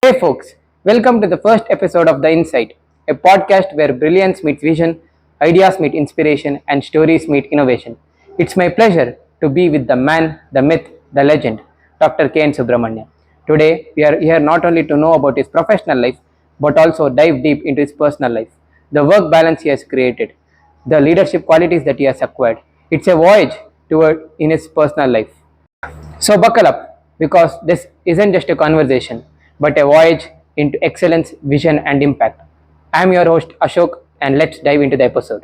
Hey folks, welcome to the first episode of The Insight, a podcast where brilliance meets vision, ideas meet inspiration, and stories meet innovation. It's my pleasure to be with the man, the myth, the legend, Dr. Subramanya. Today, we are here not only to know about his professional life, but also dive deep into his personal life, the work balance he has created, the leadership qualities that he has acquired. It's a voyage toward in his personal life. So buckle up because this isn't just a conversation but a voyage into excellence, vision, and impact. I'm your host Ashok, and let's dive into the episode.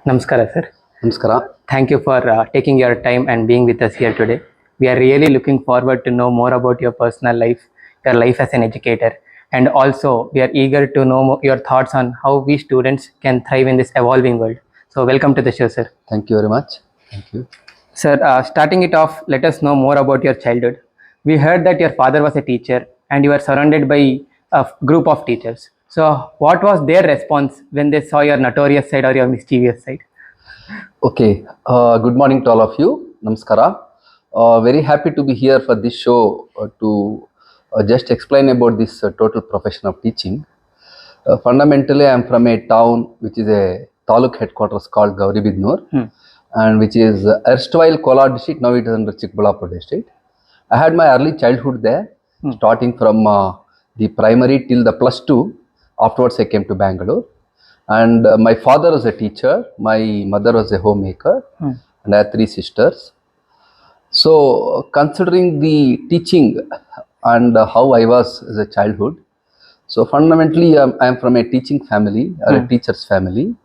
Namaskara, sir. Namaskara. Thank you for taking your time and being with us here today. We are really looking forward to know more about your personal life, your life as an educator, and also we are eager to know your thoughts on how we students can thrive in this evolving world. So welcome to the show, sir. Thank you very much. Thank you. Sir, starting it off, let us know more about your childhood. We heard that your father was a teacher and you were surrounded by a group of teachers. So, what was their response when they saw your notorious side or your mischievous side? Okay. Good morning to all of you. Namaskara. Very happy to be here for this show to just explain about this total profession of teaching. Fundamentally, I am from a town which is a taluk headquarters called Gauribidnur, and which is erstwhile Kolar district. Now it is under Chikballapur district. I had my early childhood there, starting from the primary till the +2. Afterwards, I came to Bangalore. And my father was a teacher, my mother was a homemaker, and I had 3 sisters. So, considering the teaching and how I was as a childhood, so fundamentally I am from a teaching family or a teacher's family,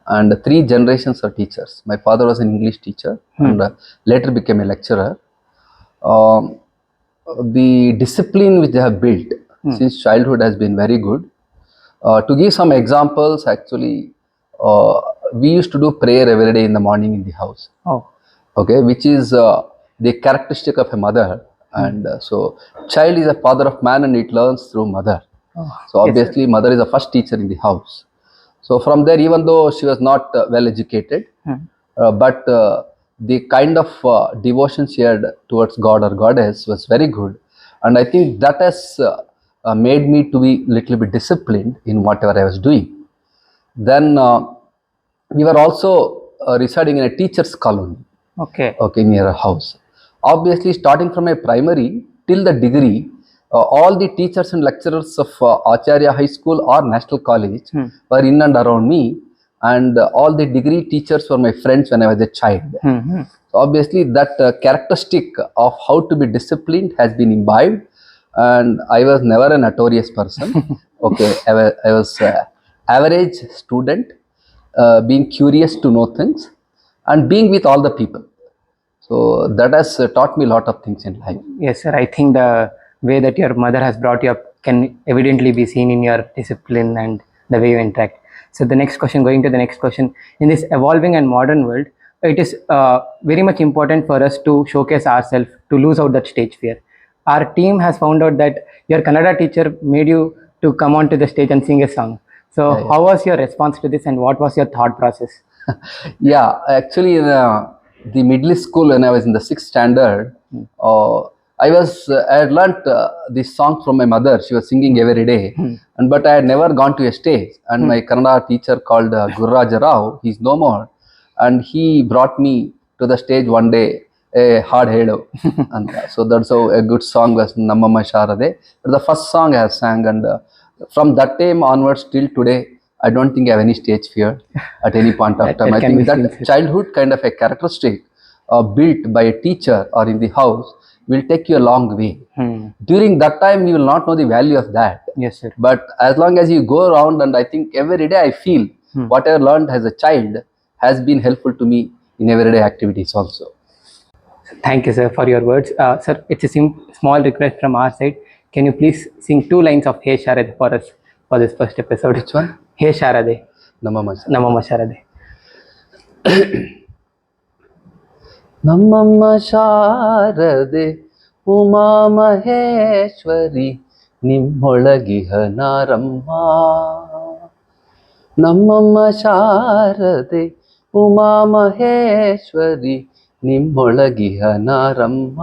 and 3 generations of teachers. My father was an English teacher and later became a lecturer. The discipline which they have built since childhood has been very good. To give some examples, actually, we used to do prayer every day in the morning in the house. Oh, Okay, which is the characteristic of a mother, and so child is a father of man, and it learns through mother. So obviously, mother is the first teacher in the house. So from there, even though she was not well educated, but the kind of devotion she had towards God or goddess was very good, and I think that has made me to be little bit disciplined in whatever I was doing. Then we were also residing in a teachers' colony. okay. Okay, near a house. Obviously, starting from a primary till the degree, all the teachers and lecturers of Acharya High School or National College were in and around me, and all the degree teachers were my friends when I was a child. So obviously, that characteristic of how to be disciplined has been imbibed, and I was never a notorious person. Okay, I was average student, being curious to know things, and being with all the people. So that has taught me a lot of things in life. Yes, sir. I think the way that your mother has brought you up can evidently be seen in your discipline and the way you interact. So the next question, going to the next question, in this evolving and modern world, it is very much important for us to showcase ourselves, to lose out that stage fear. Our team has found out that your Kannada teacher made you to come onto the stage and sing a song. So how was your response to this, and what was your thought process? Yeah, actually, in the middle school, when I was in the 6th standard, I had learnt this song from my mother. She was singing every day, but I had never gone to a stage. And my Kannada teacher called Gurraja Rao, he's no more, and he brought me to the stage one day. A hard hedo, and so that's how a good song was Nammamma Sharade. The first song I have sang, and from that time onwards till today, I don't think I have any stage fear at any point of time. I think that childhood kind of a characteristic built by a teacher or in the house will take you a long way. During that time, you will not know the value of that. Yes, sir. But as long as you go around, and I think every day I feel what I learned as a child has been helpful to me in everyday activities also. Thank you, sir, for your words. Sir, it's a small request from our side. Can you please sing 2 lines of Hey Sharade for us for this first episode? Which one? Hey Sharade. Nammamma Sharade. Nammamma Sharade Uma Maheshwari Nimmolagiha Naramma Nammamma Sharade Uma Maheshwari ನಿಮ್ಮೊಳಗಿಹ ನಾರಮ್ಮ.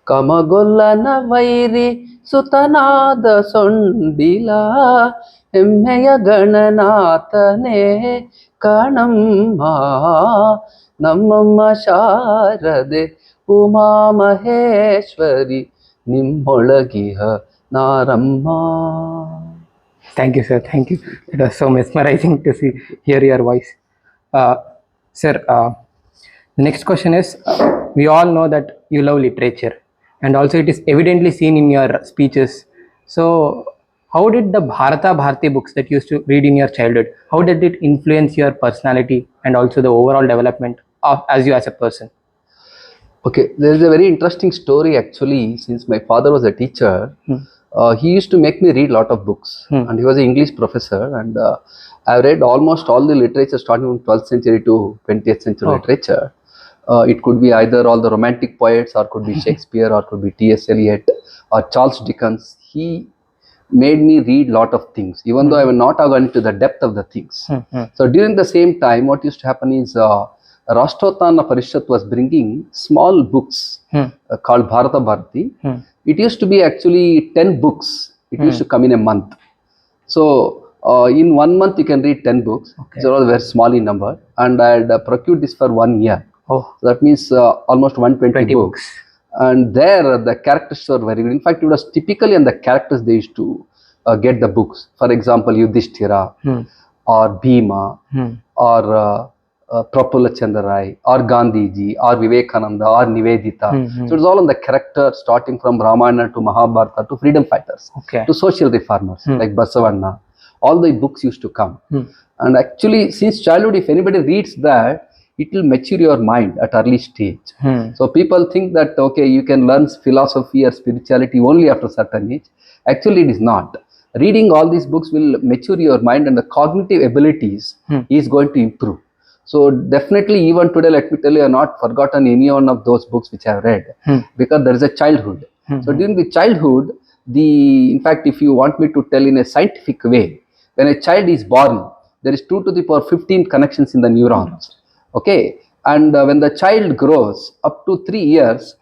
ಕಮಗೊಲ್ಲನ ವೈರಿ ಸುತನಾದ ಸೊಂಡಿಲ, ಹೆಮ್ಮೆಯ ಗಣನಾಥನೇ ಕಣಮ್ಮ. ನಮ್ಮಮ್ಮ ಶಾರದೆ Uma Maheshwari ನಿಮ್ಮೊಳಗಿಹ ನಾರಮ್ಮ. Thank you, sir. Thank you. It was so mesmerizing to hear your voice. Sir, the next question is, we all know that you love literature, and also it is evidently seen in your speeches. So, how did the Bharata Bharati books that you used to read in your childhood, how did it influence your personality and also the overall development of as you as a person? Okay, there is a very interesting story actually. Since my father was a teacher, he used to make me read a lot of books, and he was an English professor, and I've read almost all the literature starting from 12th century to 20th century literature. It could be either all the romantic poets, or could be Shakespeare, or could be T.S. Eliot, or Charles Dickens. He made me read lot of things, even though I will not have gone into the depth of the things. So during the same time, what used to happen is Rashtrotana Parishat was bringing small books called Bharata Bharati. It used to be actually 10 books. It used to come in a month. So in 1 month you can read 10 books. Okay. They are very small in number, and I had procured this for 1 year. Oh, So that means almost 120 20 books. And there the characters were very good. In fact, it was typically on the characters they used to get the books. For example, Yudhishthira, or Bhima, or Prafulla Chandra Rai, or Gandhiji, or Vivekananda, or Nivedita. So it's all on the character, starting from Ramayana to Mahabharata to freedom fighters, okay, to social reformers like Basavanna. All the books used to come. And actually, since childhood, if anybody reads that, it will mature your mind at early stage. So people think that, okay, you can learn philosophy or spirituality only after certain age. Actually, it is not. Reading all these books will mature your mind, and the cognitive abilities is going to improve. So definitely, even today, let me tell you, I have not forgotten any one of those books which I have read, because there is a childhood. So during the childhood, in fact, if you want me to tell in a scientific way, when a child is born, there is 2 to the power 15 connections in the neurons. Okay, and when the child grows up to 3 years,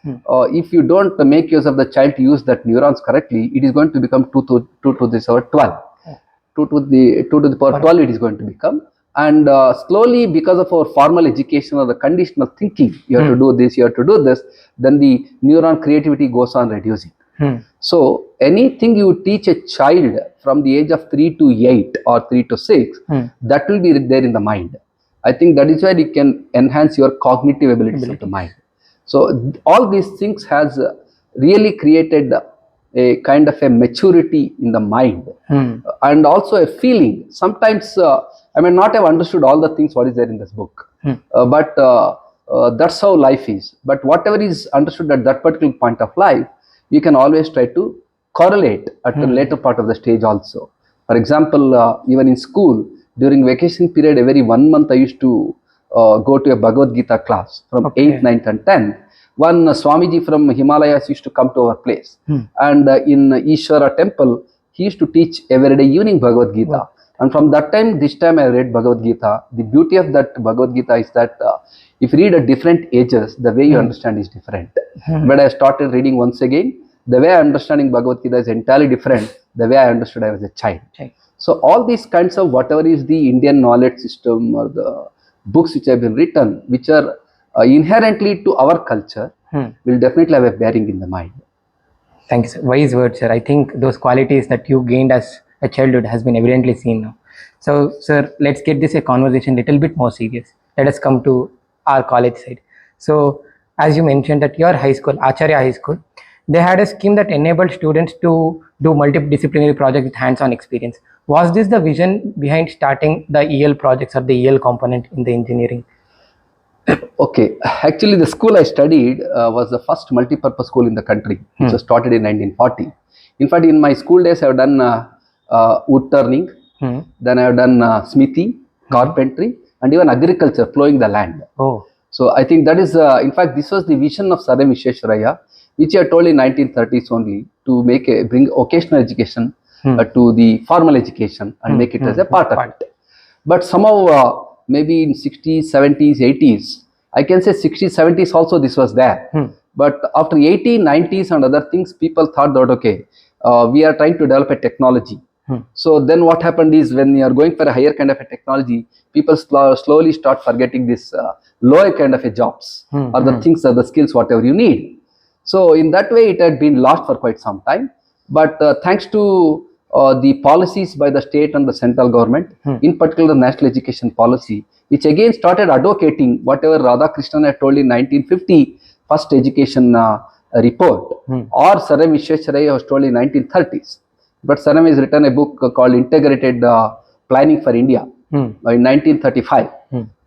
if you don't make use of the child to use that neurons correctly, it is going to become 2 to the power 12. 2 to the power 12 it is going to become. And slowly, because of our formal education or the conditional thinking, you have to do this, you have to do this, then the neuron creativity goes on reducing. So anything you teach a child from the age of 3 to 8 or 3 to 6, that will be there in the mind. I think that is why it can enhance your cognitive abilities of the mind. So all these things has really created a kind of a maturity in the mind, and also a feeling. Sometimes I may not have understood all the things what is there in this book, but that's how life is. But whatever is understood at that particular point of life, you can always try to correlate at the later part of the stage also. For example, even in school, during vacation period, every 1 month I used to go to a Bhagavad Gita class from 8th, 9th and 10th. One Swamiji from Himalayas used to come to our place, and in Ishwara temple, he used to teach every day evening Bhagavad Gita. And from that time, this time I read Bhagavad Gita. The beauty of that Bhagavad Gita is that if you read at different ages, the way you understand is different. When I started reading once again, the way I understanding Bhagavad Gita is entirely different the way I understood I was a child. So all these kinds of whatever is the Indian knowledge system or the books which have been written, which are inherently to our culture, will definitely have a bearing in the mind. Thanks, wise words, sir. I think those qualities that you gained as a childhood has been evidently seen now. So, sir, let's get this a conversation little bit more serious. Let us come to our college side. So, as you mentioned that your high school, Acharya High School, they had a scheme that enabled students to do multidisciplinary projects with hands-on experience. Was this the vision behind starting the EL projects or the EL component in the engineering? Okay, actually the school I studied was the first multi-purpose school in the country, which was started in 1940. In fact, in my school days, I have done wood turning, then I have done smithy, carpentry, and even agriculture, plowing the land. Oh, so I think that is, in fact, this was the vision of Sir M. Vishwesvaraya, which he had told in 1930s only, to bring vocational education to the formal education and make it as a part of it. But somehow maybe in 60s, 70s, 80s. I can say 60s, 70s also this was there. But after 80s, 90s and other things, people thought that, okay, we are trying to develop a technology. So then what happened is when you are going for a higher kind of a technology, people slowly start forgetting this lower kind of a jobs or the things or the skills, whatever you need. So in that way, it had been lost for quite some time. But thanks to the policies by the state and the central government, in particular the national education policy, which again started advocating whatever Radhakrishnan had told in 1950, first education report, or Sir M. Visvesvaraya was told in 1930s. But Sir M has written a book called Integrated Planning for India in 1935.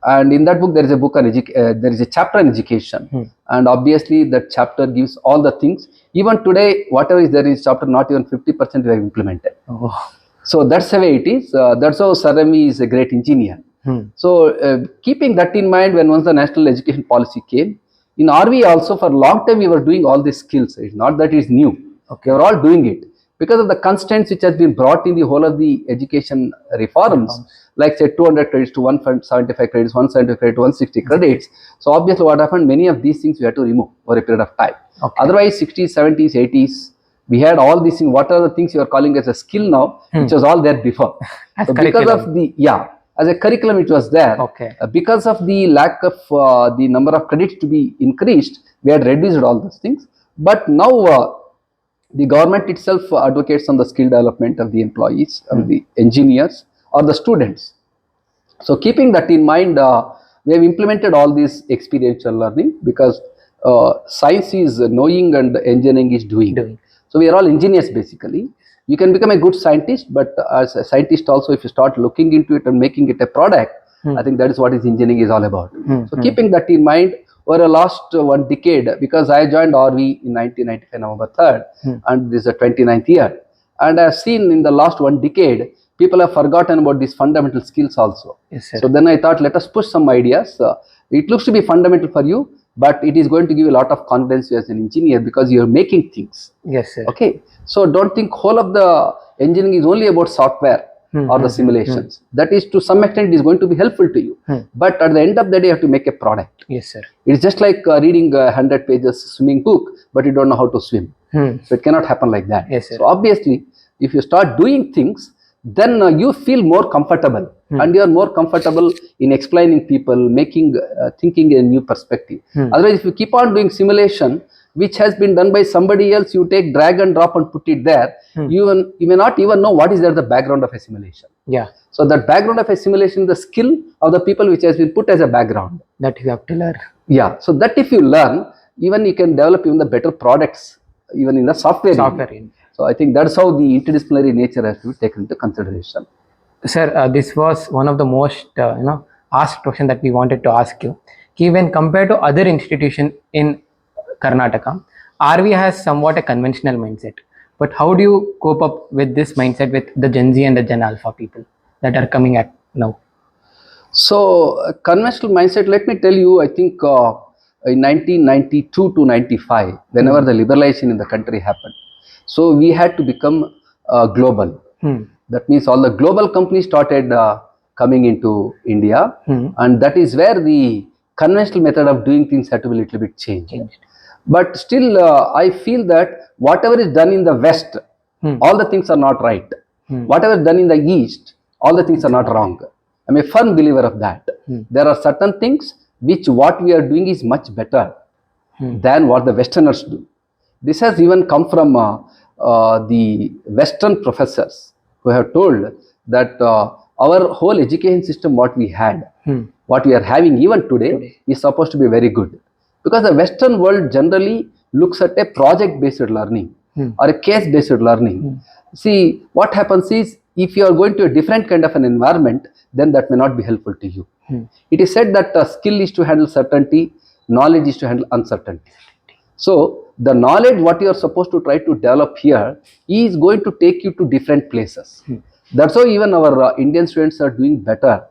And in that book, there is a book on there is a chapter on education, and obviously that chapter gives all the things. Even today, whatever is there in chapter, not even 50% we have implemented. So that's the way it is. That's how Sir M is a great engineer. So keeping that in mind, when once the national education policy came, in RV also for a long time we were doing all these skills. It's not that it's new. We were all doing it because of the constraints which has been brought in the whole of the education reforms, like say 200 credits to 175 credits, 175 credits to 160 credits. So obviously what happened, many of these things we had to remove over a period of time. Otherwise 60s, 70s, 80s, we had all these things. What are the things you are calling as a skill now, which was all there before. So because of the, as a curriculum it was there. Because of the lack of the number of credits to be increased, we had reduced all those things. But now the government itself advocates on the skill development of the employees, of the engineers or the students. So keeping that in mind, we have implemented all this experiential learning because science is knowing and engineering is doing. So we are all engineers basically. You can become a good scientist, but as a scientist also, if you start looking into it and making it a product, I think that is what engineering is all about. So keeping that in mind, over the last one decade, because I joined RV in 1995 November 3rd, and this is the 29th year, and I have seen in the last one decade, people have forgotten about these fundamental skills also. So then I thought, let us push some ideas. It looks to be fundamental for you, but it is going to give you a lot of confidence as an engineer because you are making things. Okay, so don't think whole of the engineering is only about software or the simulations. That is to some extent it is going to be helpful to you, but at the end of the day you have to make a product. It's just like reading 100 pages swimming book, but you don't know how to swim. So it cannot happen like that. So obviously if you start doing things, then you feel more comfortable and you are more comfortable in explaining people, making thinking a new perspective. Otherwise if you keep on doing simulation which has been done by somebody else, you take drag and drop and put it there, you may not even know what is there the background of a simulation. So that background of a simulation, the skill of the people which has been put as a background, that you have to learn. So that if you learn, even you can develop even the better products even in the software. So I think that's how the interdisciplinary nature has to be taken into consideration. Sir, this was one of the most asked question that we wanted to ask you. When compared to other institutions in Karnataka, RV has somewhat a conventional mindset. But how do you cope up with this mindset with the Gen Z and the Gen Alpha people that are coming at now? So conventional mindset, let me tell you, I think in 1992 to 95, whenever the liberalization in the country happened, so we had to become global. That means all the global companies started coming into India, and that is where the conventional method of doing things had to be a little bit changed. But still, I feel that whatever is done in the West, all the things are not right. Whatever is done in the East, all the things are not wrong. I'm a firm believer of that. There are certain things which what we are doing is much better than what the Westerners do. This has even come from the Western professors who have told that our whole education system, what we had, what we are having even today, is supposed to be very good. Because the Western world generally looks at a project-based learning or a case-based learning. See, what happens is, if you are going to a different kind of an environment, then that may not be helpful to you. It is said that skill is to handle certainty, knowledge is to handle uncertainty. So the knowledge what you are supposed to try to develop here is going to take you to different places. That's how even our Indian students are doing better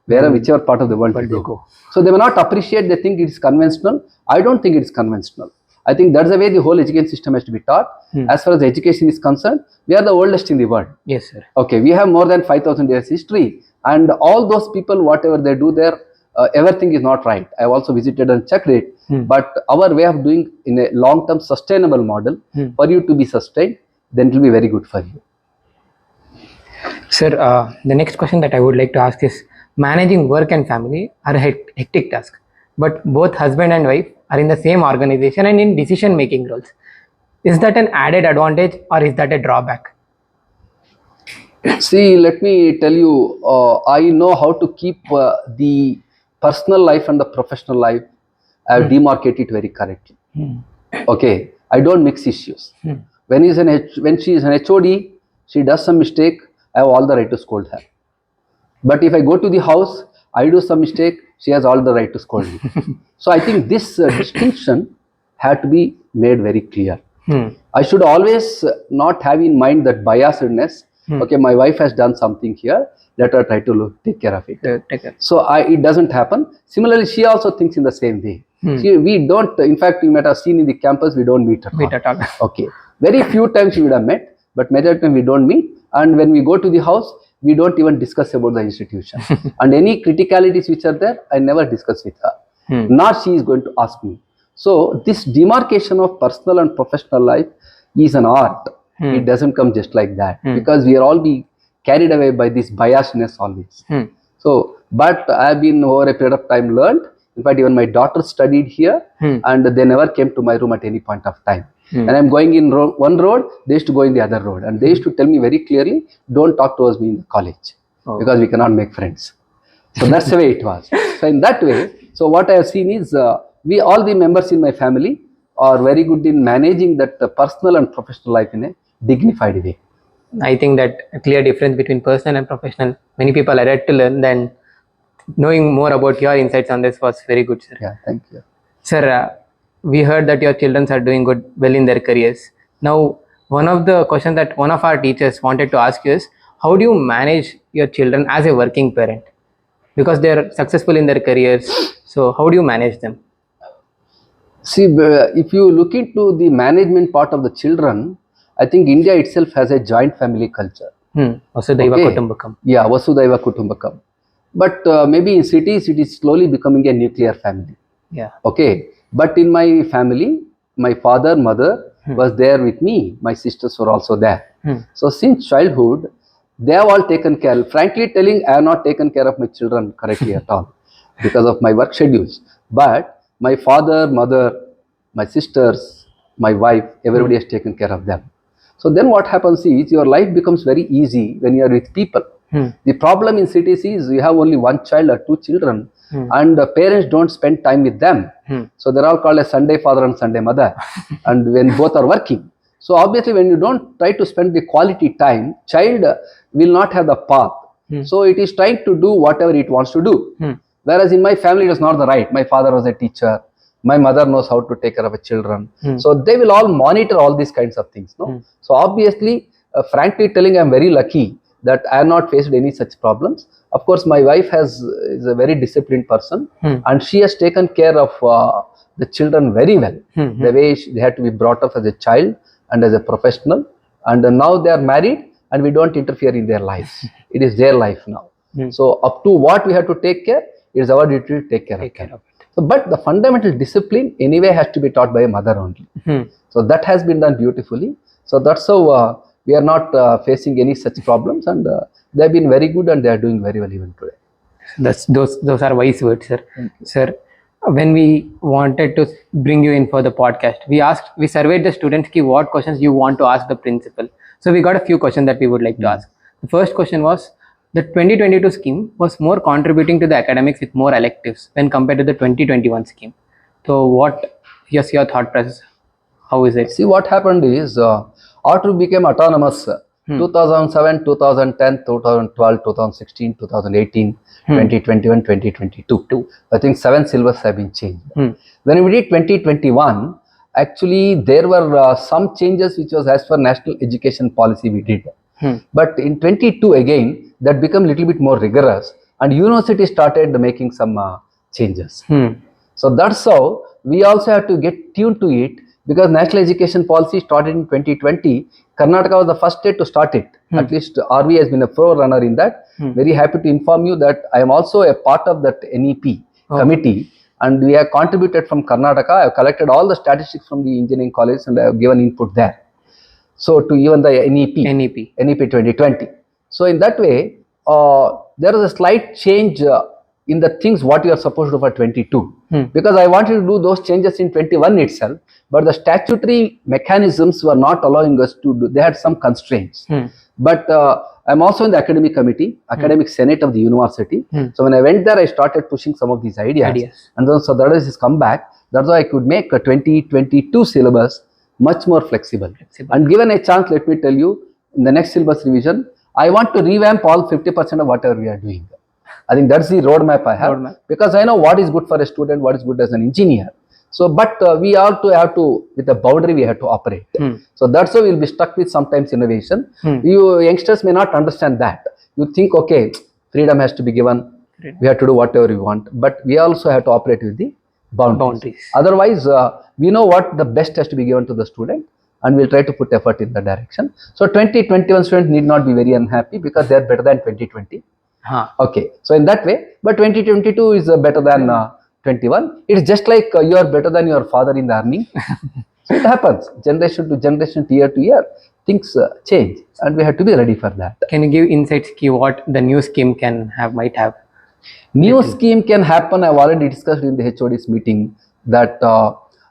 whichever part of the world they go. So they may not appreciate, they think it is conventional. I don't think it is conventional. I think that's the way the whole education system has to be taught. As far as education is concerned, we are the oldest in the world. Yes, sir. Okay, we have more than 5,000 years history, and all those people, whatever they do there, everything is not right. I have also visited and checked it. But our way of doing in a long-term sustainable model, for you to be sustained, then it will be very good for you. Sir, the next question that I would like to ask is, managing work and family are a hectic task, but both husband and wife are in the same organization and in decision making roles. Is that an added advantage or is that a drawback? See, let me tell you, I know how to keep the personal life and the professional life. I have demarcated it very correctly. Okay, I don't mix issues. When she is an HOD, she does some mistake, I have all the right to scold her. But if I go to the house, I do some mistake, she has all the right to scold me. So I think this distinction had to be made very clear. I should always not have in mind that biasedness. Okay, my wife has done something here, let her try to take care of it. Take care. So it doesn't happen. Similarly, she also thinks in the same way. We don't, in fact, you might have seen in the campus, we don't meet at all. Okay, very few times we would have met, but majority time we don't meet. And when we go to the house, we don't even discuss about the institution. And any criticalities which are there, I never discuss with her. Nor she is going to ask me. So this demarcation of personal and professional life is an art. It doesn't come just like that, because we are all be carried away by this biasness always. So, but I have been over a period of time learned. In fact, even my daughter studied here, and they never came to my room at any point of time. And I'm going in one road, they used to go in the other road, and they used to tell me very clearly, don't talk towards me in the college, because we cannot make friends. So that's the way it was. So in that way, so what I have seen is, we all the members in my family are very good in managing that personal and professional life in a dignified way. I think that a clear difference between personal and professional, many people are yet to learn. Then knowing more about your insights on this was very good, sir. Yeah, thank you. Sir, we heard that your children are doing well in their careers. Now, one of the questions that one of our teachers wanted to ask you is, how do you manage your children as a working parent? Because they are successful in their careers, so how do you manage them? See, if you look into the management part of the children, I think India itself has a joint family culture. Vasudhaiva Kutumbakam. Yeah, Vasudhaiva Kutumbakam. But maybe in cities, it is slowly becoming a nuclear family. Yeah. Okay. But in my family, my father, mother was there with me. My sisters were also there. So since childhood, they have all taken care. Frankly telling, I have not taken care of my children correctly at all because of my work schedules. But my father, mother, my sisters, my wife, everybody has taken care of them. So then what happens is, your life becomes very easy when you are with people. The problem in cities is, you have only one child or two children, and the parents don't spend time with them. So they're all called a Sunday father and Sunday mother, and when both are working. So obviously, when you don't try to spend the quality time, child will not have the path. So it is trying to do whatever it wants to do. Whereas in my family, it was not the right. My father was a teacher. My mother knows how to take care of the children. So they will all monitor all these kinds of things. No? So obviously, frankly telling, I'm very lucky that I have not faced any such problems. Of course, my wife is a very disciplined person, and she has taken care of the children very well. The way they had to be brought up as a child and as a professional, and now they are married, and we don't interfere in their lives. It is their life now. So up to what we have to take care, it is our duty to take care of it. So, but the fundamental discipline anyway has to be taught by a mother only. So that has been done beautifully. So that's how we are not facing any such problems, and they have been very good, and they are doing very well even today. Those are wise words, sir. Sir, when we wanted to bring you in for the podcast, we surveyed the students what questions you want to ask the principal. So we got a few questions that we would like to ask. The first question was, the 2022 scheme was more contributing to the academics with more electives when compared to the 2021 scheme. So what is your thought process? How is it? See, what happened is, after we became autonomous, 2007, 2010, 2012, 2016, 2018, 2021, 2022. I think 7 syllabus have been changed. When we did 2021, actually there were some changes which was as per national education policy we did. But in 22 again, that became a little bit more rigorous, and university started making some changes. So that's how we also have to get tuned to it. because national education policy started in 2020. Karnataka was the first state to start it. At least RV has been a forerunner in that. Very happy to inform you that I am also a part of that NEP committee, and we have contributed from Karnataka. I have collected all the statistics from the engineering college and I have given input there. So to even the NEP 2020. So in that way, there is a slight change in the things what you are supposed to do for 22. Because I wanted to do those changes in 21 itself, but the statutory mechanisms were not allowing us to do. They had some constraints. But I'm also in the academic committee, academic senate of the university. So when I went there, I started pushing some of these ideas. And then so that has come back. That's why I could make a 2022 syllabus much more flexible. And given a chance, let me tell you, in the next syllabus revision, I want to revamp all 50% of whatever we are doing. I think that's the roadmap I have, because I know what is good for a student, what is good as an engineer. So, but we also have to, with a boundary, we have to operate. So that's why we'll be stuck with sometimes innovation. You youngsters may not understand that. You think, okay, freedom has to be given. We have to do whatever we want, but we also have to operate with the boundaries. Otherwise, we know what the best has to be given to the student, and we'll try to put effort in that direction. So 2021 students need not be very unhappy because they are better than 2020. Okay, so in that way, but 2022 is better than 21. It's just like you are better than your father in the earning. So it happens, generation to generation, year to year, things change, and we have to be ready for that. Can you give insights key what the new scheme might have? New scheme can happen. I've already discussed in the HOD's meeting that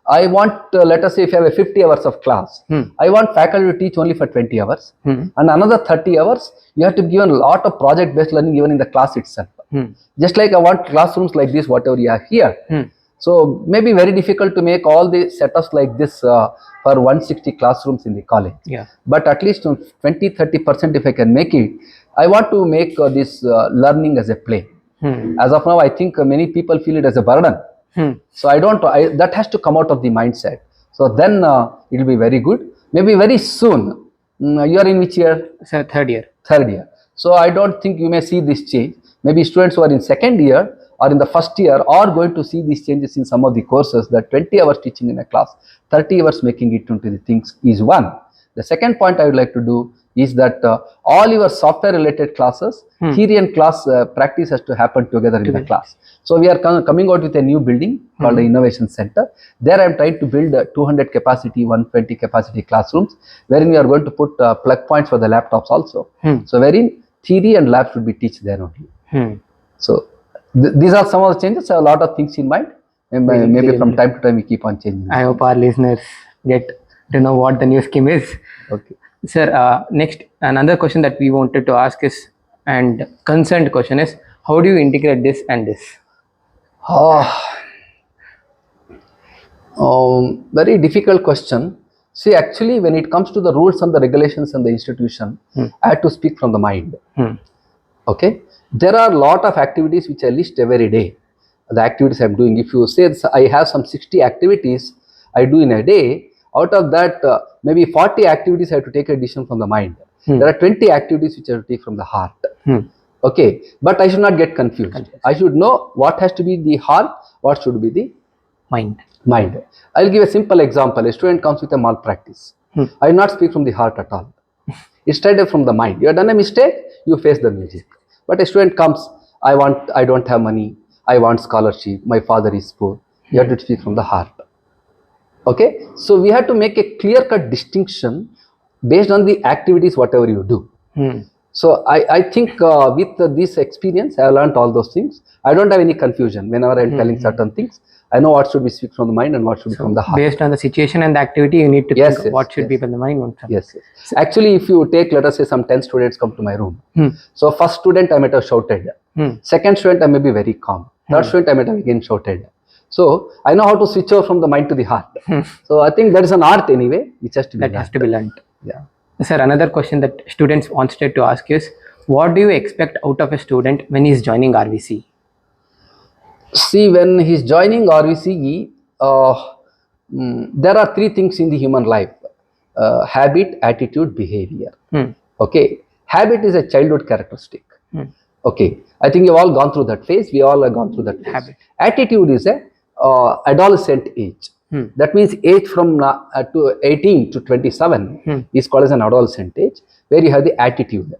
I want, let us say if you have a 50 hours of class, I want faculty to teach only for 20 hours and another 30 hours, you have to give a lot of project-based learning even in the class itself. Just like I want classrooms like this, whatever you have here. So maybe very difficult to make all the setups like this for 160 classrooms in the college. But at least 20-30% if I can make it, I want to make this learning as a play. As of now, I think many people feel it as a burden. So that has to come out of the mindset. So then it will be very good. Maybe very soon. You are in which year? Sir, third year. Third year. So I don't think you may see this change. Maybe students who are in second year or in the first year are going to see these changes in some of the courses. That 20 hours teaching in a class, 30 hours making it into the things is one. The second point I would like to do is that all your software related classes, theory and class practice has to happen together in the class. So we are coming out with a new building called the Innovation Center. There I am trying to build 200 capacity, 120 capacity classrooms, wherein we are going to put plug points for the laptops also. So wherein theory and lab should be taught there only. So these are some of the changes. I have a lot of things in mind. Maybe from time to time we keep on changing. I hope our listeners get to know what the new scheme is. Okay. Sir, next, another question that we wanted to ask is, and concerned question is, how do you integrate this and this? Very difficult question. See, actually, when it comes to the rules and the regulations and the institution, I have to speak from the mind. Okay. There are a lot of activities which I list every day. The activities I'm doing. If you say I have some 60 activities I do in a day, out of that, maybe 40 activities I have to take a decision from the mind. There are 20 activities which I have to take from the heart. Okay, but I should not get confused. I should know what has to be the heart, what should be the mind. I'll give a simple example. A student comes with a malpractice. I will not speak from the heart at all. It's straight from the mind. You have done a mistake, you face the music. But a student comes, I don't have money, I want scholarship, my father is poor. You have to speak from the heart. Okay, so we have to make a clear-cut distinction based on the activities, whatever you do. So I think with this experience, I have learned all those things. I don't have any confusion whenever I'm telling certain things. I know what should be speak from the mind and what should be from the heart. Based on the situation and the activity, you need to think what should be from the mind. Yes. Actually, if you take, let us say, some 10 students come to my room. So first student I might have shouted. Second student I may be very calm. Third student I might have again shouted. So I know how to switch over from the mind to the heart. So I think that is an art anyway, which has to be learned. Has to be learned. Yeah. Sir, another question that students wanted to ask is, what do you expect out of a student when he is joining RVCE? See, when he is joining RVCE, there are three things in the human life: habit, attitude, behavior. Okay, habit is a childhood characteristic. Okay, I think you've all gone through that phase. We all have gone through that phase. Habit. Attitude is a adolescent age. That means age from to 18 to 27 is called as an adolescent age, where you have the attitude.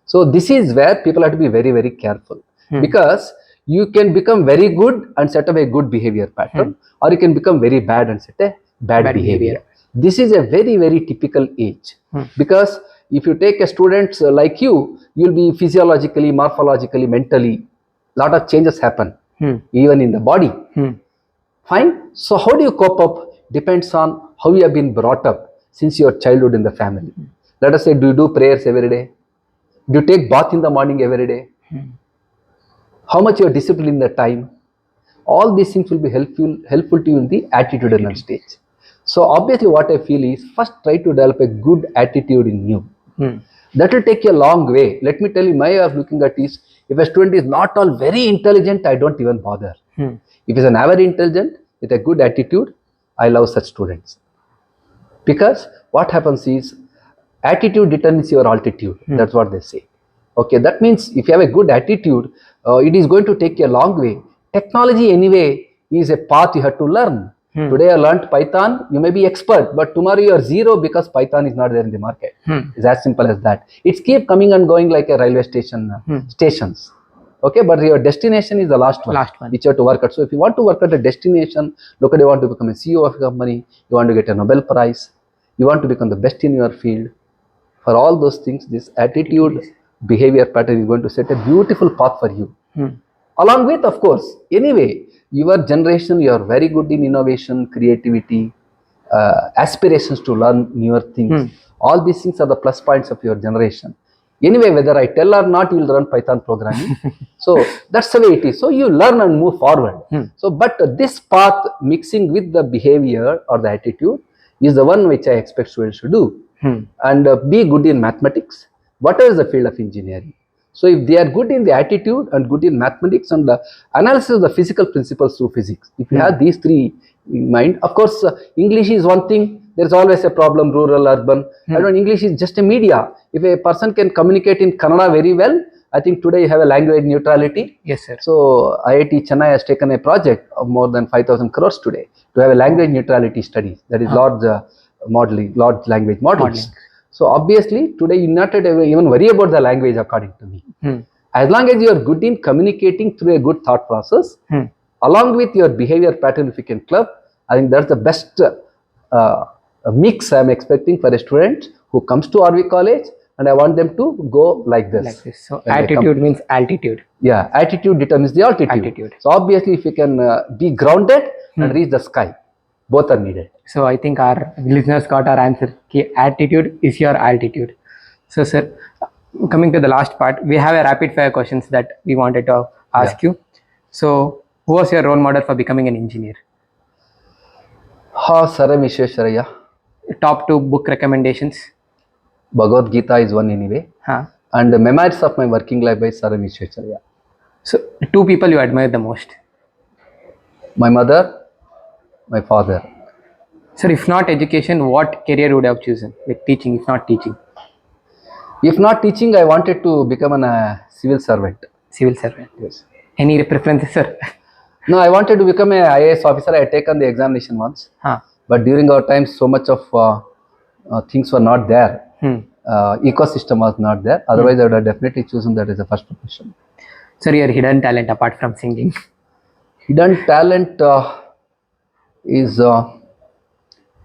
So this is where people have to be very, very careful, because you can become very good and set up a good behavior pattern, or you can become very bad and set a bad behavior. This is a very, very typical age, because if you take a student like you will be physiologically, morphologically, mentally, lot of changes happen, even in the body. Fine. So how do you cope up? Depends on how you have been brought up since your childhood in the family. Let us say, do you do prayers every day? Do you take bath in the morning every day? How much you are disciplined in the time? All these things will be helpful to you in the attitudinal stage. So obviously what I feel is, first try to develop a good attitude in you. That will take you a long way. Let me tell you, my way of looking at is, if a student is not all very intelligent, I don't even bother. If he's an average intelligent with a good attitude, I love such students. Because what happens is, attitude determines your altitude. That's what they say. Okay, that means if you have a good attitude, it is going to take you a long way. Technology anyway is a path you have to learn. Today I learned Python, you may be expert, but tomorrow you are zero because Python is not there in the market. It's as simple as that. It's keep coming and going like a railway station, stations. Okay, but your destination is the last one, which you have to work at. So if you want to work at a destination, look at, you want to become a CEO of a company, you want to get a Nobel Prize, you want to become the best in your field. For all those things, this attitude, behavior pattern is going to set a beautiful path for you. Along with, of course, anyway, your generation, you are very good in innovation, creativity, aspirations to learn newer things. All these things are the plus points of your generation. Anyway, whether I tell or not, you will learn Python programming. So that's the way it is. So you learn and move forward. So, but this path mixing with the behavior or the attitude is the one which I expect students to do. And be good in mathematics, whatever is the field of engineering. So if they are good in the attitude and good in mathematics and the analysis of the physical principles through physics, if you have these three in mind, of course, English is one thing. There is always a problem, rural, urban. I don't know, English is just a media. If a person can communicate in Kannada very well, I think today you have a language neutrality. Yes, sir. So IIT Chennai has taken a project of more than 5,000 crores today to have a language neutrality study. That is large large language models. So obviously today you not even worry about the language, according to me. As long as you are good in communicating through a good thought process, along with your behavior pattern, if you can club, I think that's the best mix I am expecting for a student who comes to RV college, and I want them to go like this. So attitude means altitude. Yeah, attitude determines the altitude. So obviously if you can be grounded and reach the sky, both are needed. So I think our listeners got our answer. Attitude is your altitude. So sir, coming to the last part, we have a rapid fire questions that we wanted to ask you. So who was your role model for becoming an engineer? Sara Vishweswaraya. Top 2 book recommendations? Bhagavad Gita is one anyway. And the Memoirs of My Working Life by Sara Vishweswaraya. So 2 people you admire the most? My mother, my father. Sir, if not education, what career would you have chosen? Like teaching, if not teaching? If not teaching, I wanted to become a civil servant. Civil servant? Yes. Any preferences, sir? No, I wanted to become an IAS officer. I had taken the examination once. But during our time, so much of things were not there. Ecosystem was not there. Otherwise, I would have definitely chosen that as a first profession. Sir, your hidden talent apart from singing? Hidden talent is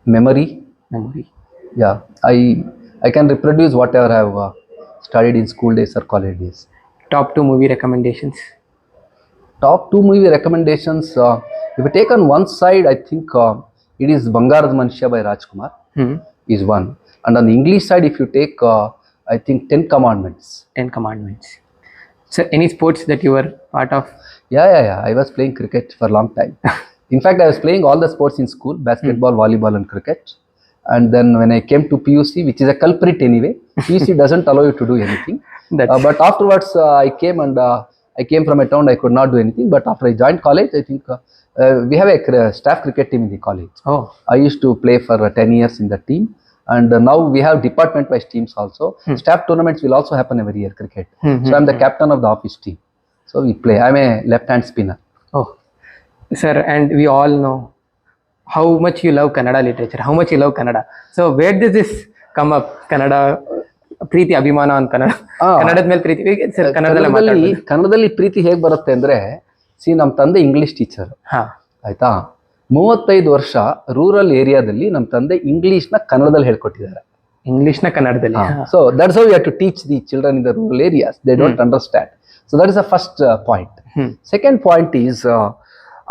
memory. Memory. Yeah, I can reproduce whatever I have studied in school days or college days. Top 2 movie recommendations? Top 2 movie recommendations. If you take on one side, I think it is Bangarad Manushya by Rajkumar is one. And on the English side, if you take, I think 10 Commandments. 10 Commandments. So any sports that you were part of? Yeah. I was playing cricket for a long time. In fact, I was playing all the sports in school, basketball, volleyball and cricket. And then when I came to PUC, which is a culprit anyway, PUC doesn't allow you to do anything. But afterwards, I came from a town, I could not do anything. But after I joined college, I think we have a staff cricket team in the college. I used to play for 10 years in the team. And now we have department-wise teams also. Staff tournaments will also happen every year, cricket. So I'm the captain of the office team. So we play. I'm a left-hand spinner. Sir, and we all know how much you love Kannada literature, how much you love Kannada. So where did this come up? Kannada ಪ್ರೀತಿ ಅಭಿಮಾನ ಅಂತ ಕನ್ನಡದ ಮೇಲೆ ಪ್ರೀತಿ sir, ಕನ್ನಡದಲ್ಲಿ ಪ್ರೀತಿ ಹೇಗೆ ಬರುತ್ತೆ ಅಂದ್ರೆ, ನಮ್ಮ ತಂದೆ ಇಂಗ್ಲಿಷ್ ಟೀಚರ್ ಆಯ್ತಾ. 35 ವರ್ಷ ರೂರಲ್ ಏರಿಯಾದಲ್ಲಿ ನಮ್ಮ ತಂದೆ ಇಂಗ್ಲಿಷ್ನ ಕನ್ನಡದಲ್ಲಿ ಹೇಳ್ಕೊಟ್ಟಿದ್ದಾರೆ. ಇಂಗ್ಲಿಷ್ನ ಕನ್ನಡದಲ್ಲಿ. So that's how you have to teach the children in the rural areas. They don't understand. So that is the first point. Second point is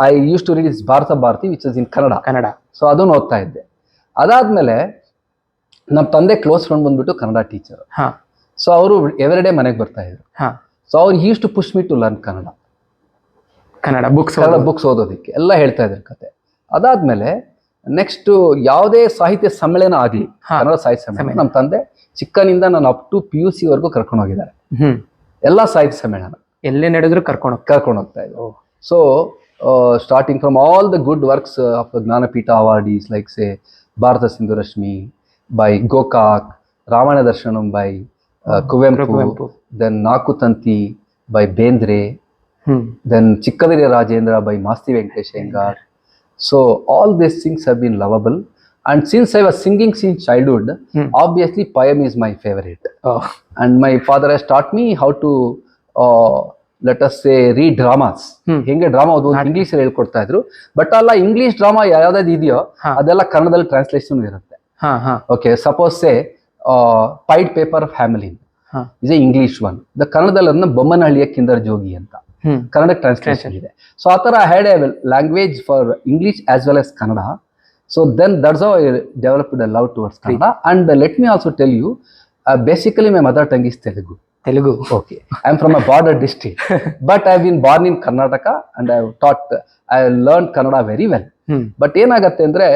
I use to read is Bharati which is in Kannada. So ಅದನ್ನು ಓದ್ತಾ ಇದ್ದೆ. ಅದಾದ್ಮೇಲೆ ನಮ್ಮ ತಂದೆ close friend ಬಂದ್ಬಿಟ್ಟು Kannada teacher. So ಅವರು every day ಮನೆಗೆ ಬರ್ತಾ ಇದ್ರು. ಸೊ ಅವ್ರು use to push me to learn Kannada books ಓದೋದಕ್ಕೆ ಎಲ್ಲ ಹೇಳ್ತಾ ಇದ್ರು ಕತೆ. ಅದಾದ್ಮೇಲೆ ನೆಕ್ಸ್ಟ್ ಯಾವುದೇ ಸಾಹಿತ್ಯ ಸಮ್ಮೇಳನ ಆಗ್ಲಿ, ಕನ್ನಡ ಸಾಹಿತ್ಯ ಸಮ್ಮೇಳನ ನಮ್ಮ ತಂದೆ ಚಿಕ್ಕನಿಂದ ನಾನು ಅಪ್ ಟು PUC ವರೆಗೂ ಕರ್ಕೊಂಡು ಹೋಗಿದ್ದಾರೆ. ಎಲ್ಲ ಸಾಹಿತ್ಯ ಸಮ್ಮೇಳನ ಎಲ್ಲೇ ನಡೆದ್ರು ಕರ್ಕೊಂಡು ಹೋಗ್ತಾ ಇದ್ರು. So starting from all the good works of Jnanpith awardees like say Bharat Sindhu Rashmi by Gokak, Ramana Darshanam by Kuvempu, then Nakutanti by Bendre, then Chikkadire Rajendra by Masti Venkatesh Iyengar. So all these things have been lovable, and since I was singing since childhood, obviously poem is my favorite. And my father has taught me how to let us say read dramas. ಹೆಂಗೆ drama ಓದು English ಅಲ್ಲಿ ಹೇಳ್ಕೊಡ್ತಾ ಇದ್ರು. But ಅಲ್ಲ, English drama ಯಾವ್ದಾದ್ರು ಇದೆಯೋ ಅದೆಲ್ಲ ಕನ್ನಡದಲ್ಲಿ ಟ್ರಾನ್ಸ್ಲೇಷನ್ ಇರುತ್ತೆ. Okay, suppose say Pied Paper of Hamelin is a English one. The Kannadalli adna Bommanahಳ್ಳಿಯ Kindari ಜೋಗಿ ಅಂತ ಕನ್ನಡ ಟ್ರಾನ್ಸ್ಲೇಷನ್ ಇದೆ. ಸೊ ಆ ಥರ had a language for English as well as Kannada. So then that's how I developed a love towards Kannada. And let me also tell you, basically my mother tongue is Telugu. Okay, I am from a border district, but I have been born in Karnataka and I have learned Kannada very well. But ಏನಾಗತ್ತೆ ಅಂದ್ರೆ,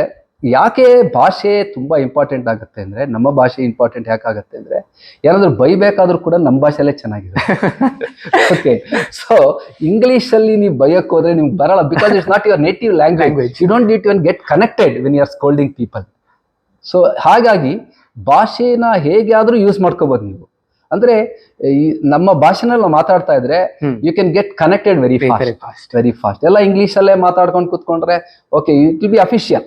ಯಾಕೆ ಭಾಷೆ ತುಂಬಾ important ಆಗುತ್ತೆ ಅಂದ್ರೆ, ನಮ್ಮ ಭಾಷೆ important ಯಾಕಾಗತ್ತೆ ಅಂದ್ರೆ, ಏನಾದ್ರು ಬೈಬೇಕಾದ್ರೂ ಕೂಡ ನಮ್ಮ ಭಾಷೆಯಲ್ಲೇ ಚೆನ್ನಾಗಿರುತ್ತೆ. ಓಕೆ, ಸೊ ಇಂಗ್ಲಿಷ್ ಅಲ್ಲಿ ನೀವು ಬೈಯಕ್ಕೆ ಹೋದ್ರೆ ನಿಮ್ಗೆ ಬರಲ್ಲ, because it's not your native language. You don't need to get connected when you are scolding people. So ಹಾಗಾಗಿ ಭಾಷೆನ ಹೇಗೆ ಆದ್ರೂ ಯೂಸ್ ಮಾಡ್ಕೋಬಹುದು ನೀವು. ಅಂದ್ರೆ ನಮ್ಮ ಭಾಷೆನಲ್ಲಿ ನಾವು ಮಾತಾಡ್ತಾ ಇದ್ರೆ you can get connected very fast. ಎಲ್ಲ ಇಂಗ್ಲಿಷ್ ಅಲ್ಲೇ ಮಾತಾಡ್ಕೊಂಡು ಕೂತ್ಕೊಂಡ್ರೆ okay, it will be official,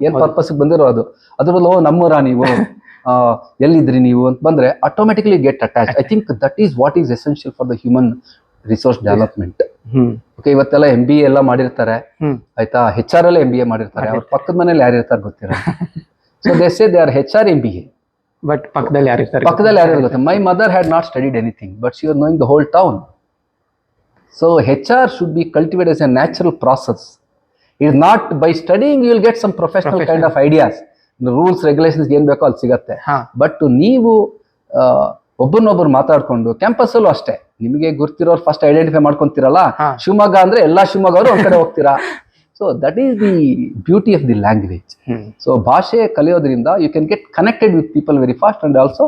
ಏನ್ ಪರ್ಪಸ್ ಬಂದಿರೋದು. ಅದ್ರ ಬದಲು ನಮ್ಮೂರ ನೀವು ಎಲ್ಲಿದ್ರಿ ನೀವು ಅಂತ ಬಂದ್ರೆ automatically get attach. I think that is what is essential for the human resource development. Okay, ಇವತ್ತೆಲ್ಲ MBA ಎಲ್ಲ ಮಾಡಿರ್ತಾರೆ ಆಯ್ತಾ, HR ಅಲ್ಲೇ MBA ಮಾಡಿರ್ತಾರೆ. ಅವ್ರ ಪಕ್ಕದ ಮನೇಲಿ ಯಾರು ಇರ್ತಾರೆ ಗೊತ್ತಿರ. So they say they are HR MBA. But ಪಕ್ಕದಲ್ಲಿ ಯಾರು ಇರ್ತಾರೆ ಗೊತ್ತೆ. My mother had not studied anything, but she was knowing the whole town. So HR should be cultivated as a natural process. It is not by studying you will get some professional kind of ideas. The rules, regulations ಏನ್ ಬೇಕೋ ಅಲ್ಲಿ ಸಿಗತ್ತೆ. But ನೀವು ಒಬ್ಬರನ್ನೊಬ್ಬರು ಮಾತಾಡ್ಕೊಂಡು, campus ಅಲ್ಲೂ ಅಷ್ಟೇ, ನಿಮಗೆ ಗುರ್ತಿರೋರು ಫಸ್ಟ್ ಐಡೆಂಟಿಫೈ ಮಾಡ್ಕೊಂತೀರಲ್ಲ. ಶಿವಮೊಗ್ಗ ಅಂದ್ರೆ ಎಲ್ಲಾ ಶಿವಮೊಗ್ಗ ಅವರು ಒಂದ್ ಕಡೆ ಹೋಗ್ತೀರಾ. So that is the beauty of the language. So ಭಾಷೆ ಕಲಿಯೋದ್ರಿಂದ you can get connected with people very fast and also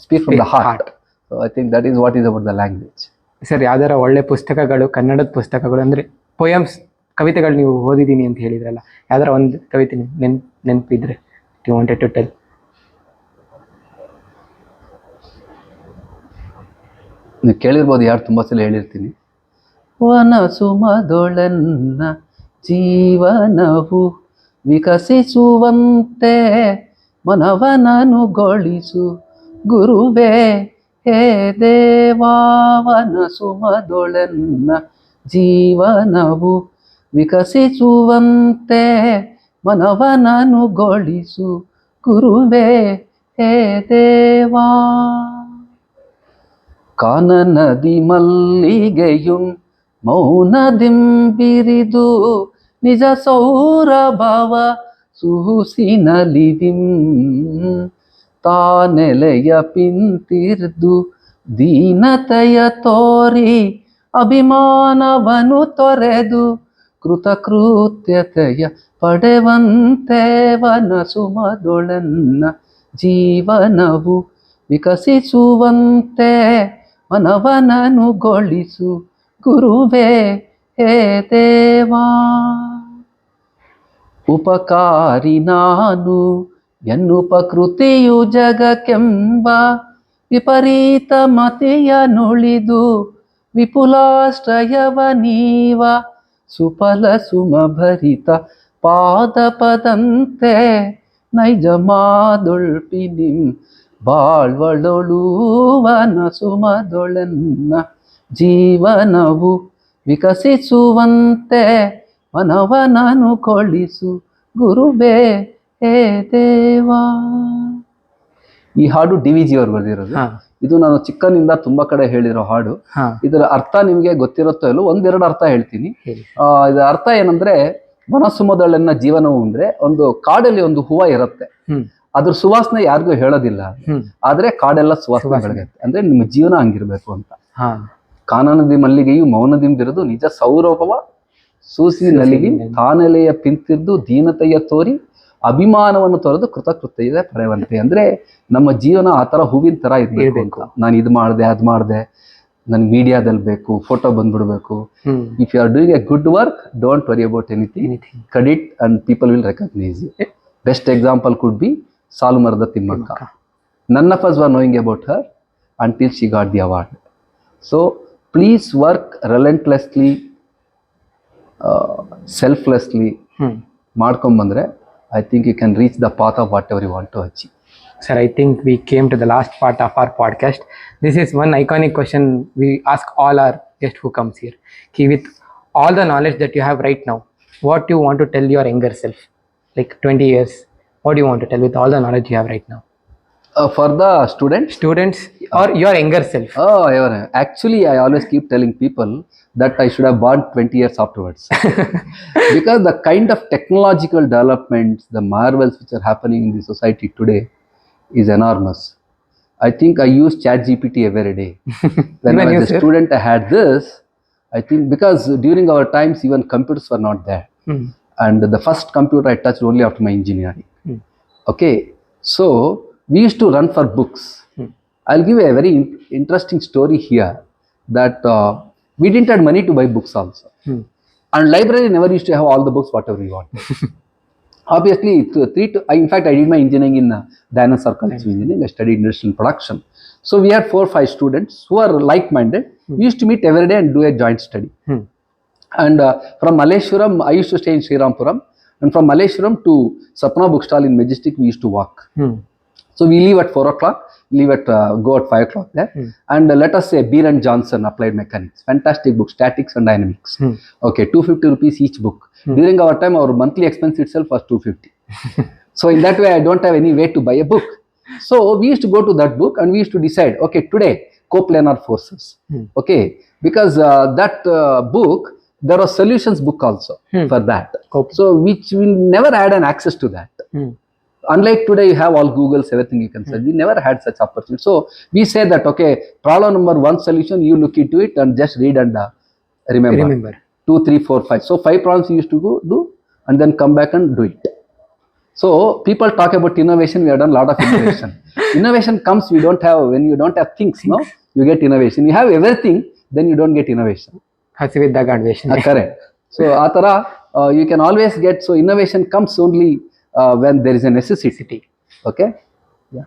speak from the heart. So I think that is what is about the language. Sir, ಯಾವ್ದಾರ ಒಳ್ಳೆ ಪುಸ್ತಕಗಳು, ಕನ್ನಡದ ಪುಸ್ತಕಗಳು ಅಂದ್ರೆ poems, ಕವಿತೆಗಳು ನೀವು ಓದಿದೀನಿ ಅಂತ ಹೇಳಿದ್ರಲ್ಲ, ಯಾವ್ದಾರ ಒಂದು ಕವಿತೆ ನೆನಪಿದ್ರೆ ಯು ವಾಂಟೆಡ್ ಟು ಟೆಲ್? ನೀವು ಕೇಳಿರ್ಬೋದು, ಯಾರು ತುಂಬಾ ಸಲ ಹೇಳಿರ್ತೀನಿ. ವನಸುಮದೊಳನ್ನ ಜೀವನವು ವಿಕಸಿಸುವಂತೆ ಮನವನನುಗೊಳಿಸು ಗುರುವೇ ಹೇ ದೇವಾವನ ಸುಮದೊಳನ್ನ ಜೀವನವು ವಿಕಸಿಸುವಂತೆ ಮನವನನುಗೊಳಿಸು ಗುರುವೇ ಹೇ ದೇವಾ. ಕಾನನದಿ ಮಲ್ಲಿಗೆಯುಂ ಮೌನದಿಂಬಿರಿದು ನಿಜ ಸೌರಭವ ಸುಹುಸಿನಲಿವಿಂ ತಾನೆಲೆಯ ಪಿಂತಿರ್ದು ದೀನತೆಯ ತೋರಿ ಅಭಿಮಾನವನು ತೊರೆದು ಕೃತಕೃತ್ಯತೆಯ ಪಡೆವಂತೆ ವನಸುಮದೊಳನ್ನ ಜೀವನವು ವಿಕಸಿಸುವಂತೆ ಮನವನನುಗೊಳಿಸು ಗುರುವೇ ಹೇ ದೇವಾ. ಉಪಕಾರಿ ನಾನು ಎನ್ನುಪಕೃತಿಯು ಜಗಕ್ಕೆಂಬ ವಿಪರೀತ ಮತಿಯ ನುಳಿದು ವಿಪುಲಾಶ್ರಯವ ನೀವ ಸುಫಲ ಸುಮಭರಿತ ಪಾದಪದಂತೆ ನೈಜ ಮಾದೊಳ್ಪಿನಿಂ ಬಾಳ್ವಳೊಳುವನ ಸುಮದೊಳೆನ್ನ ಜೀವನವು ವಿಕಸಿಸುವಂತೆ ಮನವನನು ಕೊಳಿಸು ಗುರುವೇ ಹೇ ದೇವಾ. ಈ ಹಾಡು DVG ಅವರು ಬರೆದಿರೋದು. ಇದು ನಾನು ಚಿಕ್ಕನಿಂದ ತುಂಬಾ ಕಡೆ ಹೇಳಿರೋ ಹಾಡು. ಇದರ ಅರ್ಥ ನಿಮ್ಗೆ ಗೊತ್ತಿರುತ್ತೋ ಇಲ್ಲೋ, ಒಂದೆರಡು ಅರ್ಥ ಹೇಳ್ತೀನಿ. ಇದರ ಅರ್ಥ ಏನಂದ್ರೆ, ಮನಸ್ಸುಮದಳೆನ್ನ ಜೀವನವು ಅಂದ್ರೆ, ಒಂದು ಕಾಡಲ್ಲಿ ಒಂದು ಹೂವ ಇರುತ್ತೆ, ಅದ್ರ ಸುವಾಸನೆ ಯಾರಿಗೂ ಹೇಳೋದಿಲ್ಲ, ಆದ್ರೆ ಕಾಡೆಲ್ಲ ಸುವಾಸನೆ ಬೆಳಗತ್ತೆ. ಅಂದ್ರೆ ನಿಮ್ಮ ಜೀವನ ಹಂಗಿರ್ಬೇಕು ಅಂತ. ಕಾನನದಿ ಮಲ್ಲಿಗೆಯು ಮೌನದಿಂ ಬಿರದು ನಿಜ ಸೌರಭವ ಸೂಸಿ ನಲಿಗಿ ತಾನೆಲೆಯ ಪಿಂತಿರ್ದು ದೀನತೆಯ ತೋರಿ ಅಭಿಮಾನವನ್ನು ತೊರೆದು ಕೃತಕೃತ್ಯ ಪಡೆಯುವಂತೆ. ಅಂದ್ರೆ ನಮ್ಮ ಜೀವನ ಆ ತರ ಹೂವಿನ ತರ ಇರ್ಬೇಕು. ನಾನು ಇದು ಮಾಡಿದೆ, ಅದ್ ಮಾಡಿದೆ, ನನ್ಗೆ ಮೀಡಿಯಾದಲ್ಲಿ ಬೇಕು, ಫೋಟೋ ಬಂದ್ಬಿಡ್ಬೇಕು. If you are doing a good work, don't worry about anything, credit and people will recognise you. Best example could be Saalumarada Thimmakka. None of us were knowing about her until she got the award. So please work relentlessly, selflessly. ಮಾಡ್ಕೊಂಬಂದ್ರೆ I think you can reach the path of whatever you want to achieve. Sir, I think we came to the last part of our podcast. This is one iconic question we ask all our guests who comes here. With all the knowledge that you have right now, what do you want to tell your younger self, like 20 years? What do you want to tell with all the knowledge you have right now? For the students or your younger self? Actually, I always keep telling people that I should have born 20 years afterwards. Because the kind of technological developments, the marvels which are happening in the society today is enormous. I think I use ChatGPT every day. When I was a student, I had this. I think because during our times, even computers were not there. And the first computer I touched only after my engineering. Okay, so we used to run for books. I'll give a very interesting story here, that we didn't have money to buy books also. And library never used to have all the books whatever we want. Obviously, in fact, I did my engineering in Dinosaur College of Engineering. I studied industrial production. So we had 4 or 5 students who are like-minded. We used to meet every day and do a joint study. And from Malleshwaram, I used to stay in Srirampuram. And from Malleshwaram to Sapna Bookstall in Majestic, we used to walk. So we leave at 4 o'clock, go at 5 o'clock there. And let us say Beer and Johnson, Applied Mechanics. Fantastic book, Statics and Dynamics. Okay, 250 rupees each book. During our time, our monthly expense itself was 250. So in that way, I don't have any way to buy a book. So we used to go to that book and we used to decide, okay, today, coplanar forces. Okay, because that book, there was solutions book also for that. So which we never had an access to that. Unlike today, you have all Googles, everything you can search. We never had such opportunity. So we say that, okay, problem number 1 solution, you look into it and just read and remember. 2, 3, 4, 5. So 5 problems you used to go do and then come back and do it. So people talk about innovation. We have done a lot of innovation. Innovation comes, when you don't have things, no, you get innovation. You have everything, then you don't get innovation. Correct. So atara, you can always get, so innovation comes only when there is a necessity. Okay. Yeah.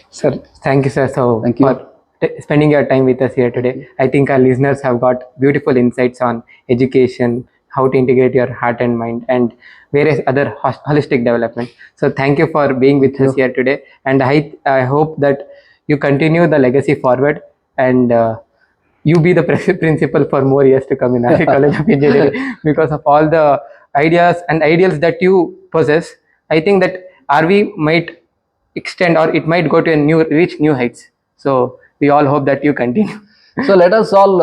Sir, thank you, sir. So thank you for spending your time with us here today. I think our listeners have got beautiful insights on education, how to integrate your heart and mind, and various other holistic development. So thank you for being with us here today. And I hope that you continue the legacy forward, and you be the principal for more years to come in RV College of Engineering. Because of all the ideas and ideals that you possess, I think that RV might extend, or it might go to reach new heights. So we all hope that you continue. So let us all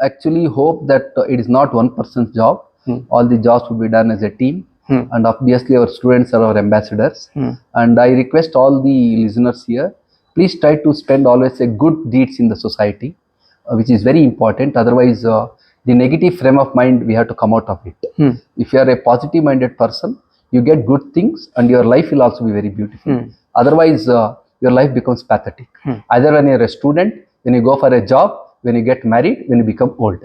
actually hope that it is not one person's job. All the jobs will be done as a team. And obviously our students are our ambassadors. And I request all the listeners here, please try to spend always a good deeds in the society, which is very important. Otherwise, the negative frame of mind, we have to come out of it. If you are a positive minded person, you get good things and your life will also be very beautiful. Otherwise, your life becomes pathetic. Either when you are a student, when you go for a job, when you get married, when you become old.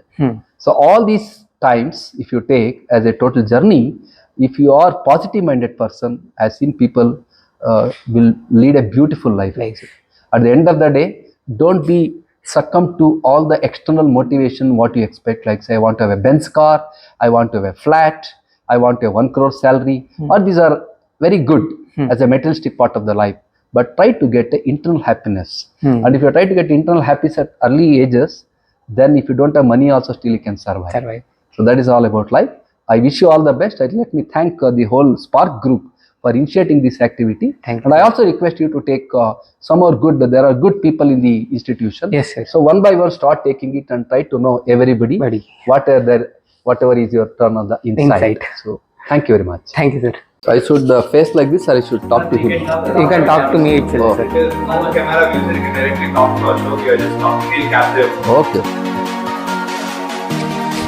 So all these times, if you take as a total journey, if you are positive minded person, I've seen people will lead a beautiful life. At the end of the day, don't be succumb to all the external motivation, what you expect, like say I want to have a Benz car, I want to have a flat, I want a 1 crore salary, or these are very good as a materialistic part of the life. But try to get an internal happiness. And if you try to get internal happiness at early ages, then if you don't have money also still you can survive. So that is all about life. I wish you all the best. Let me thank the whole Spark group for initiating this activity. And I also request you to take some more good, there are good people in the institution. Yes, sir. So one by one start taking it and try to know everybody, whatever is your turn on the inside. So thank you very much. Thank you, sir. So I should face like this, or I should talk to him? You can talk to me itself, sir. Because now the camera views, you can directly talk to Ashok. You are just talking, he'll capture. Okay.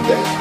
Yeah.